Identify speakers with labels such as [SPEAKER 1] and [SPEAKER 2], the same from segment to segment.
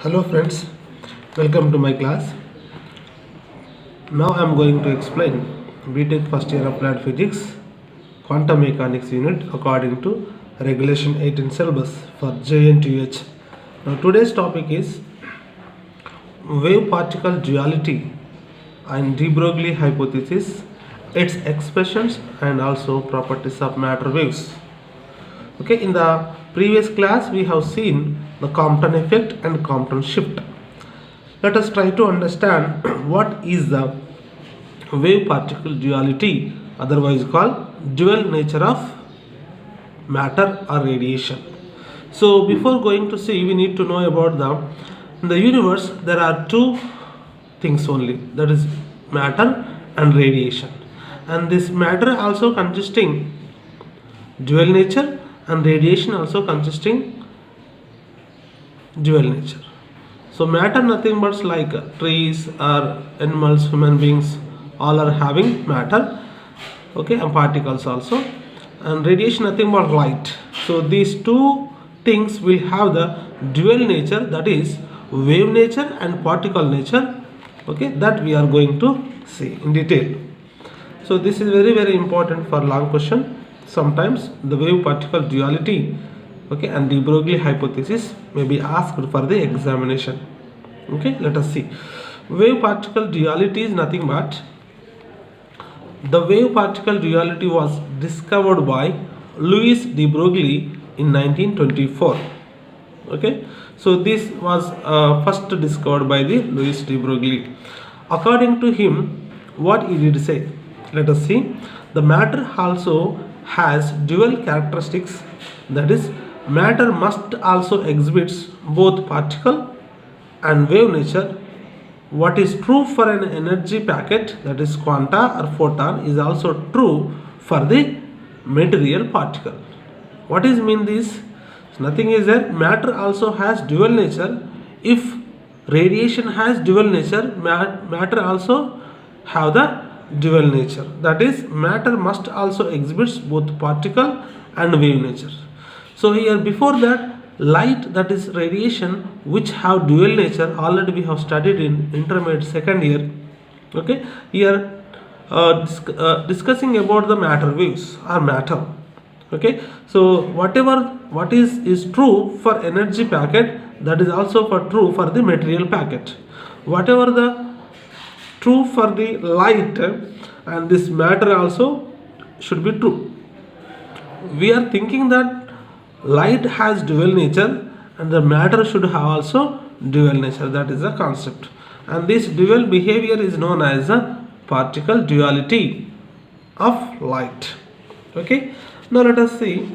[SPEAKER 1] Hello friends, welcome to my class. Now I am going to explain BTech first year applied physics quantum mechanics unit according to regulation 18 syllabus for JNTH. Now today's topic is wave particle duality and de Broglie hypothesis, its expressions and also properties of matter waves. Okay, in the previous class we have seen the Compton effect and Compton shift. Let us try to understand what is the wave particle duality, otherwise called dual nature of matter or radiation. So before going to see, we need to know about in the universe there are two things only, that is matter and radiation, and this matter also consisting dual nature and radiation also consisting dual nature. So matter nothing but like trees or animals, human beings, all are having matter, okay, and particles also, and radiation nothing but light. So these two things will have the dual nature, that is wave nature and particle nature, okay, that we are going to see in detail. So this is very important for long question. Sometimes the wave particle duality, okay, and de Broglie hypothesis may be asked for the examination. Okay, let us see. Wave particle duality is nothing but the wave particle duality was discovered by Louis de Broglie in 1924. Okay, so this was first discovered by the Louis de Broglie. According to him, what he did say, let us see. The matter also has dual characteristics, that is matter must also exhibits both particle and wave nature. What is true for an energy packet, that is quanta or photon, is also true for the material particle. What is mean this? Nothing is that matter also has dual nature. If radiation has dual nature, matter also have the dual nature, that is matter must also exhibits both particle and wave nature. So here before that, light, that is radiation, which have dual nature, already we have studied in intermediate second year. Okay, here discussing about the matter waves or matter. Okay, so what is true for energy packet, that is also for true for the material packet. Whatever the true for the light and this matter also should be true. We are thinking that light has dual nature and the matter should have also dual nature, that is the concept, and this dual behavior is known as the particle duality of light. Okay, now let us see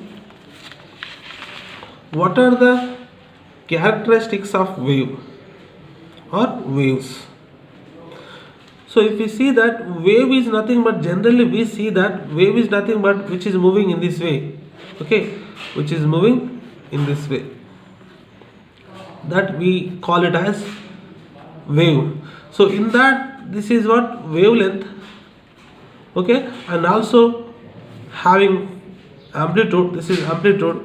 [SPEAKER 1] what are the characteristics of wave or waves. So if we see that wave is nothing but, generally we see that wave is nothing but which is moving in this way, okay, which is moving in this way, that we call it as wave. So in that, this is what wavelength, okay, and also having amplitude, this is amplitude,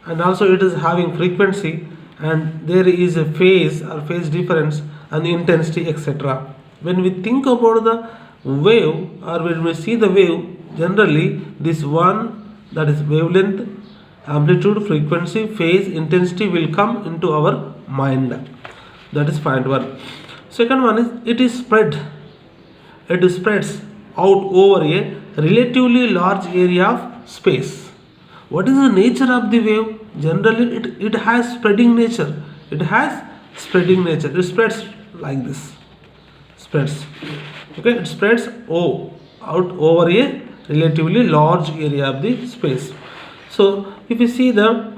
[SPEAKER 1] and also it is having frequency, and there is a phase or phase difference and intensity, etc. When we think about the wave or when we see the wave, generally this one, that is wavelength, amplitude, frequency, phase, intensity will come into our mind. That is point one. Second one is it is spread. It spreads out over a relatively large area of space. What is the nature of the wave? Generally it has spreading nature. It has spreading nature. It spreads like this. Spreads. Okay, it spreads out over a relatively large area of the space. So if you see the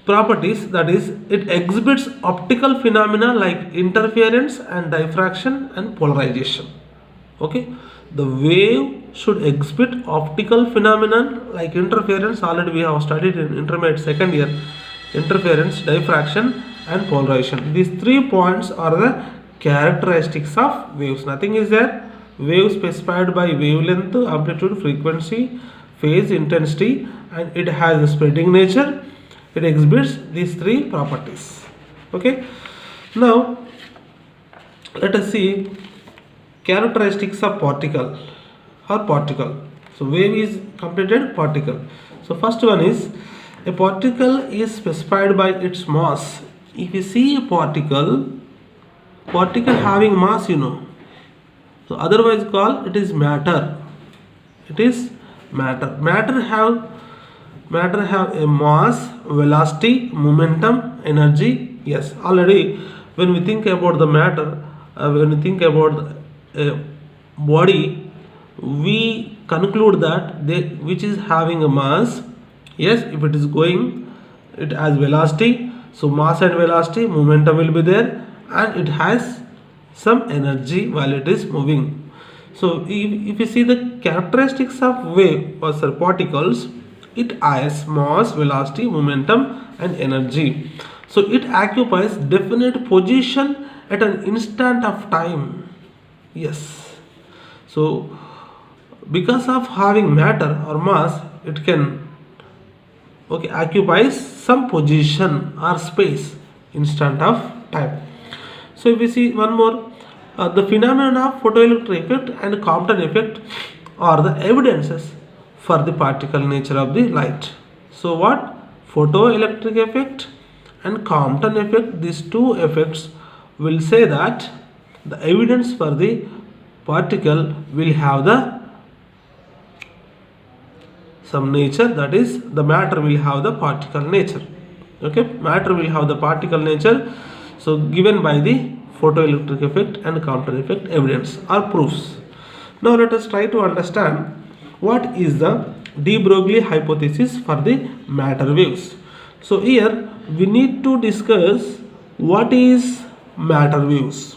[SPEAKER 1] properties, that is it exhibits optical phenomena like interference and diffraction and polarization. Okay, the wave should exhibit optical phenomenon like interference, already we have studied in intermediate second year, interference, diffraction and polarization. These 3 points are the characteristics of waves. Nothing is there. Wave specified by wavelength, amplitude, frequency, phase, intensity, and it has a spreading nature. It exhibits these 3 properties. Okay, now let us see characteristics of particle or particle. So wave is completed, particle. So first one is a particle is specified by its mass. If you see a particle having mass, so otherwise called it is matter. It is matter. Matter have a mass, velocity, momentum, energy. Yes, already when we think about the matter, when we think about a body, we conclude that which is having a mass. Yes, if it is going, it has velocity. So mass and velocity, momentum will be there, and it has some energy while it is moving. So if you see the characteristics of wave or particles, it has mass, velocity, momentum and energy. So it occupies definite position at an instant of time. Yes. So because of having matter or mass, it can occupies some position or space instant of time. So if we see one more, the phenomena of photoelectric effect and Compton effect are the evidences for the particle nature of the light. So what? Photoelectric effect and Compton effect, these two effects will say that the evidence for the particle will have the some nature, that is the matter will have the particle nature. Okay, matter will have the particle nature. So given by the photoelectric effect and Compton effect evidence or proofs. Now let us try to understand what is the de Broglie hypothesis for the matter waves. So here we need to discuss what is matter waves.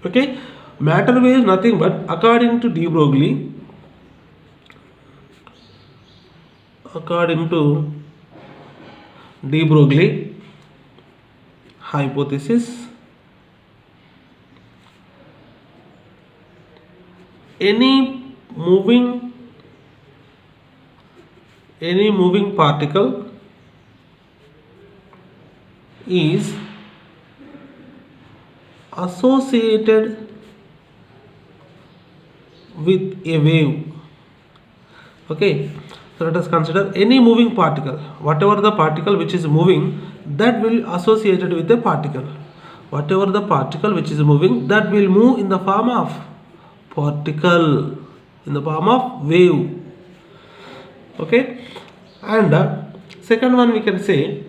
[SPEAKER 1] Okay, matter waves nothing but according to de Broglie, hypothesis, any moving particle is associated with a wave. Okay, so let us consider any moving particle, whatever the particle which is moving, that will associated with a particle. Whatever the particle which is moving, that will move in the form of particle, in the form of wave. Okay, and second one we can say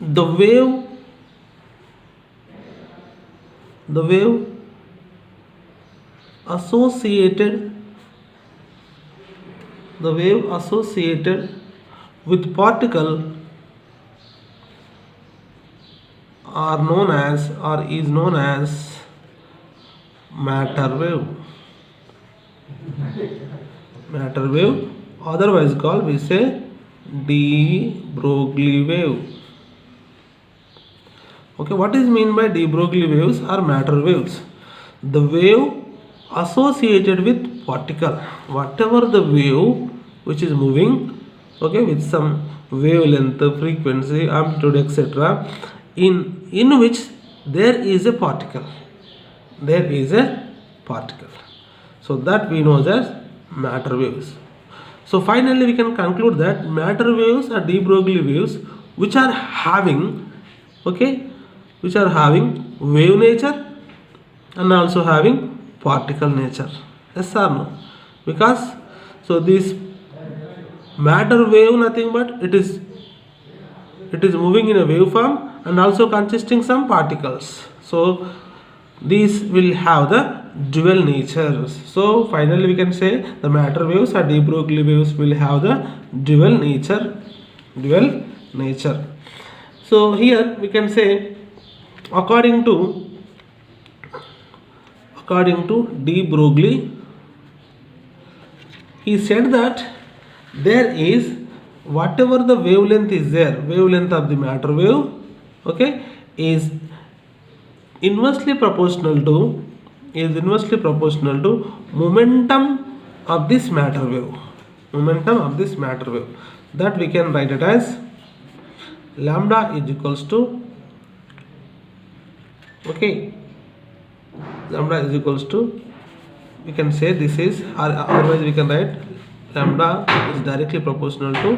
[SPEAKER 1] the wave associated with particle are known as or is known as matter wave. Matter wave, otherwise called we say de Broglie wave. Okay, what is mean by de Broglie waves or matter waves? The wave associated with particle, whatever the wave which is moving, okay, with some wavelength, frequency, amplitude, etc., in which there is a particle. So that we know as matter waves. So finally we can conclude that matter waves are de Broglie waves which are having wave nature and also having particle nature. Yes or no? Because so this matter wave nothing but it is moving in a wave form and also consisting some particles. So these will have the dual natures. So finally we can say the matter waves or de Broglie waves will have the dual nature. So here we can say according to de Broglie, he said that there is whatever the wavelength is there, wavelength of the matter wave, okay, is inversely proportional to momentum of this matter wave. That we can write it as lambda is equals to Okay, lambda is equals to, we can say this is, or otherwise we can write lambda is directly proportional to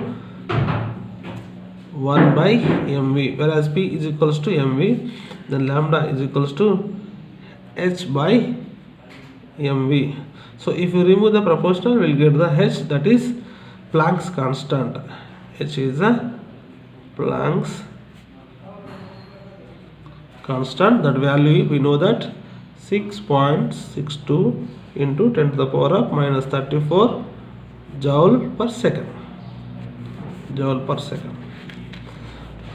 [SPEAKER 1] 1 by mv, whereas p is equals to mv, then lambda is equals to h by mv. So if you remove the proportional, we will get the h, that is Planck's constant. H is a Planck's constant. That value we know that 6.62 into 10 to the power of minus 34 joule per second. Joule per second.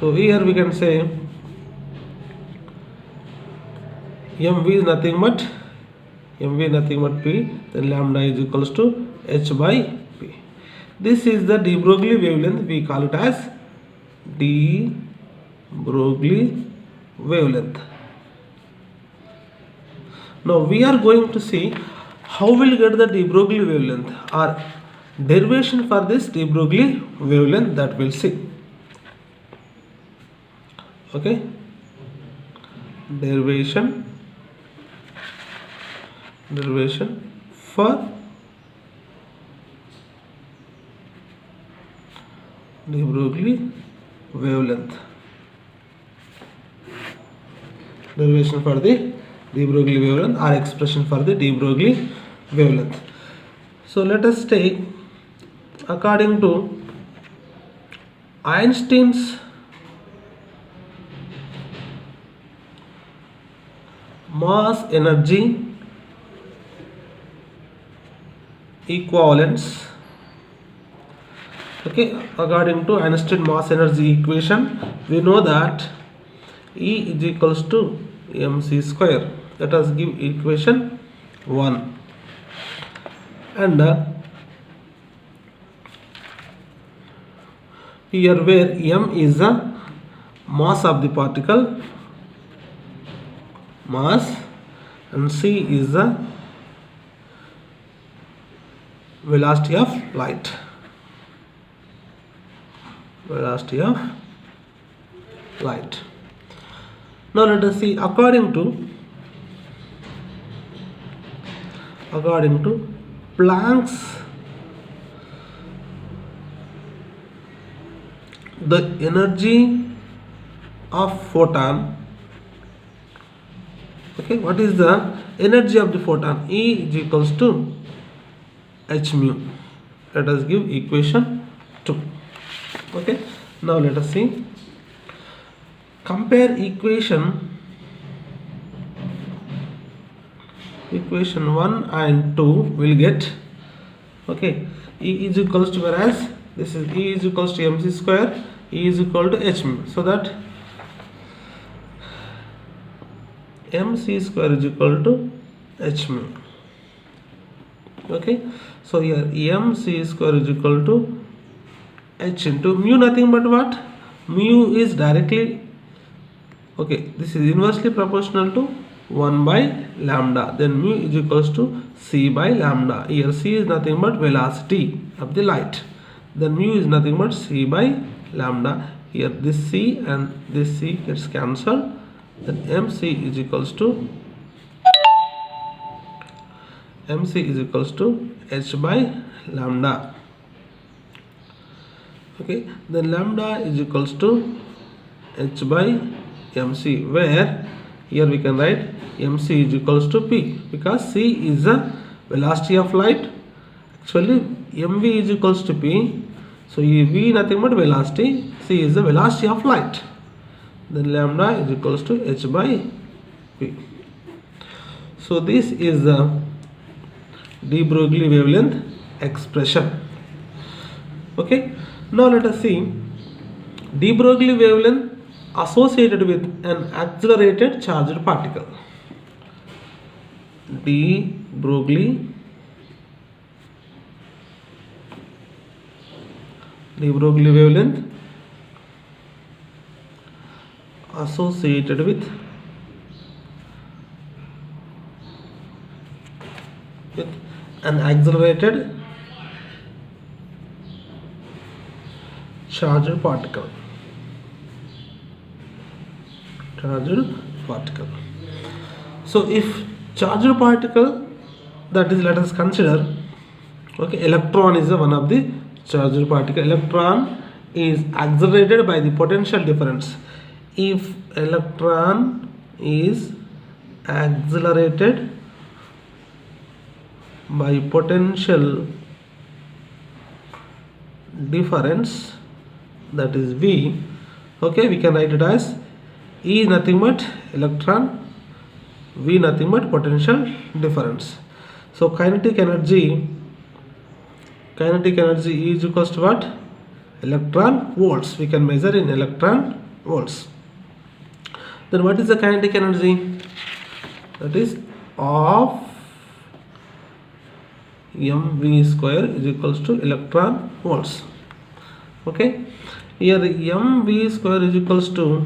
[SPEAKER 1] So here we can say mv is nothing but p, then lambda is equals to h by p. This is the de Broglie wavelength. We call it as de Broglie wavelength. Now we are going to see how we'll get the de Broglie wavelength, or derivation for this de Broglie wavelength, that we'll see. Okay, derivation for de Broglie wavelength. Derivation for the de Broglie wavelength, or expression for the de Broglie wavelength. So let us take, according to Einstein's mass energy equivalence. Okay, according to Einstein mass energy equation, we know that E is equals to mc square. Let us give equation 1, and here where m is the mass of the particle, mass, and c is the velocity of light. Velocity of light. Now let us see, according to Planck's, the energy of photon. Okay, what is the energy of the photon? E is equals to h mu. Let us give equation 2. Okay, now let us see, compare equation 1 and 2 will get. Okay, E is equals to, whereas this is E is equals to mc square, E is equal to h mu, so that mc square is equal to h mu. Okay, so here mc square is equal to h into mu, nothing but what? Mu is directly, okay, this is inversely proportional to 1 by lambda, then mu is equals to c by lambda. Here c is nothing but velocity of the light, then mu is nothing but c by lambda. Here this c and this c gets cancelled, then mc is equals to h by lambda. Okay, then lambda is equals to h by mc, where here we can write mc is equals to p, because c is the velocity of light. Actually mv is equals to p, so v nothing but velocity, c is the velocity of light, then lambda is equals to h by p. So this is the de Broglie wavelength expression. Okay, now let us see de Broglie wavelength associated with an accelerated charged particle. De Broglie wavelength associated with an accelerated charged particle. So if charged particle, that is, let us consider, okay, electron is one of the charged particle. Electron is accelerated by the potential difference. If electron is accelerated by potential difference, that is V, okay, we can write it as E is nothing but electron, V nothing but potential difference. So kinetic energy E is equals to what? Electron volts. We can measure in electron volts. Then what is the kinetic energy? That is of mv square is equals to electron volts. Okay, here mv square is equals to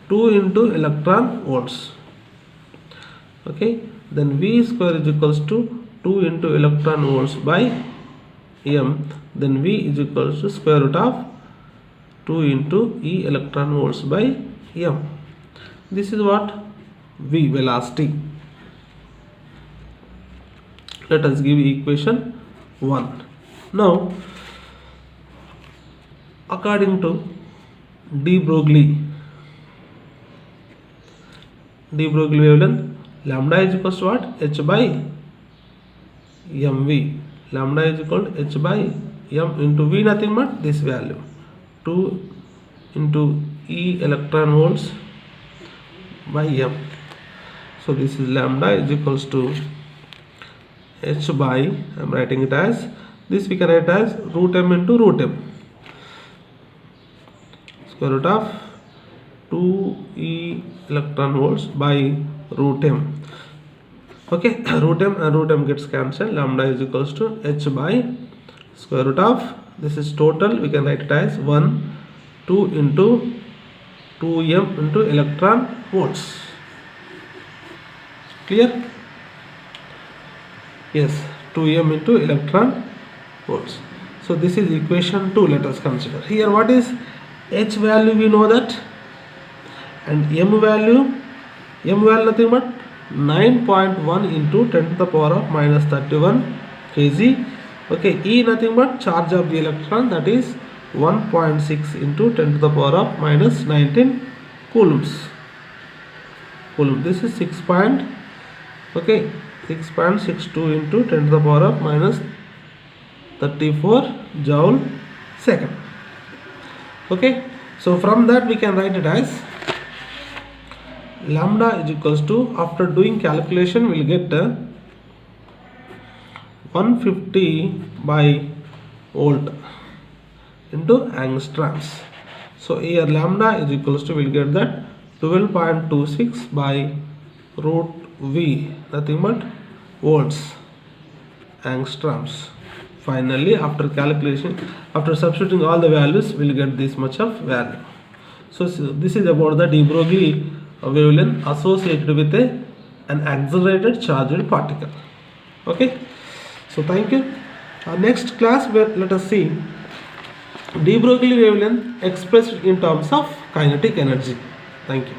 [SPEAKER 1] 2 into electron volts. Okay, then v square is equals to 2 into electron volts by m, then v is equals to square root of 2 into e electron volts by m. This is what? V, velocity. Let us give equation 1. Now, according to de Broglie wavelength, lambda is equals to what? H by mv. Lambda is equal to h by m into v, nothing but this value, 2 into e electron volts by m. So this is lambda is equals to h by, I am writing it as this, we can write as root m into root m, square root of 2e electron volts by root m. Okay, root m and root m gets cancelled. Lambda is equals to h by square root of, this is total, we can write it as 1 2 into 2m into electron volts. Clear? Yes, 2m into electron volts. So this is equation 2. Let us consider. Here what is h value? We know that, and m value nothing but 9.1 into 10 to the power of minus 31 kg. Okay, E nothing but charge of the electron, that is 1.6 into 10 to the power of minus 19 coulombs. This is 6.62 into 10 to the power of minus 34 joule second. Okay, so from that we can write it as lambda is equals to, after doing calculation we will get 150 by volt into angstroms. So here lambda is equals to, we will get that 12.26 by root V, nothing but volts, angstroms. Finally, after calculation, after substituting all the values, we will get this much of value. So this is about the de Broglie wavelength associated with an accelerated charged particle. Okay, so thank you. Next class, let us see de Broglie wavelength expressed in terms of kinetic energy. Thank you.